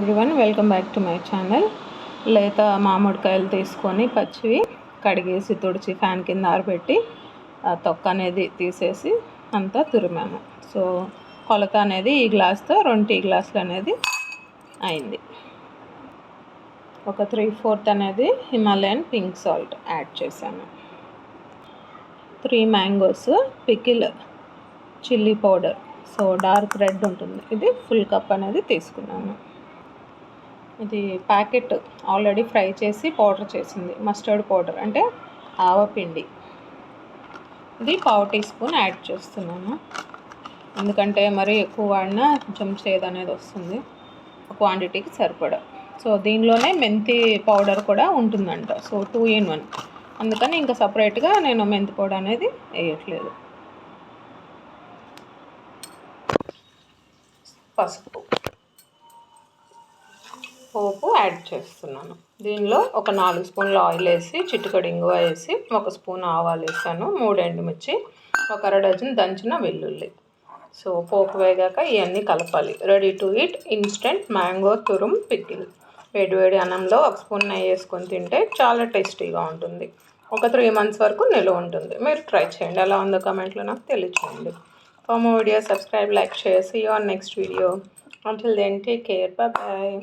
Everyone welcome back to my channel. లేత మామిడికాయలు తీసుకొని పచ్చివి కడిగేసి తుడిచి ఫ్యాన్ కింద ఆరబెట్టి తొక్క అనేది తీసేసి అంతా తురిమాము. సో కొలత అనేది ఈ గ్లాస్తో 2 టీ గ్లాసులు అనేది అయింది. ఒక 3/4 అనేది హిమాలయన్ పింక్ సాల్ట్ యాడ్ చేశాను. 3 mangoes pickle chilli powder, so dark red ఉంటుంది, ఇది ఫుల్ కప్ అనేది తీసుకున్నాను. ఇది ప్యాకెట్ ఆల్రెడీ ఫ్రై చేసి పౌడర్ చేసింది, మస్టర్డ్ పౌడర్ అంటే ఆవపిండి. ఇది 1/2 టీ స్పూన్ యాడ్ చేస్తున్నాను, ఎందుకంటే మరీ ఎక్కువ వాడినా కొంచెం చేదు అనేది వస్తుంది, క్వాంటిటీకి సరిపడా. సో దీనిలోనే మెంతి పౌడర్ కూడా ఉంటుందంట, సో 2 in 1, అందుకని ఇంకా సపరేట్గా నేను మెంతి పౌడర్ అనేది వేయట్లేదు. పసుపు, పోపు యాడ్ చేస్తున్నాను. దీనిలో ఒక 4 స్పూన్ల ఆయిల్ వేసి, చిటికెడు ఇంగువ వేసి, 1 స్పూన్ ఆవాలు వేసాను, 3 ఎండుమిర్చి, ఒక 1/2 డజన్ దంచిన వెల్లుల్లి. సో పోపు వేగాక ఇవన్నీ కలపాలి. Ready to eat instant mango Turum pickle. వేడివేడి అన్నంలో 1 స్పూన్ నెయ్యి వేసుకొని తింటే చాలా టేస్టీగా ఉంటుంది. ఒక 3 months వరకు నిలువ ఉంటుంది. మీరు ట్రై చేయండి, ఎలా ఉందో కమెంట్లో నాకు తెలియచేయండి. For more video subscribe, like, share. See you on next video. Until then, take care. Bye bye.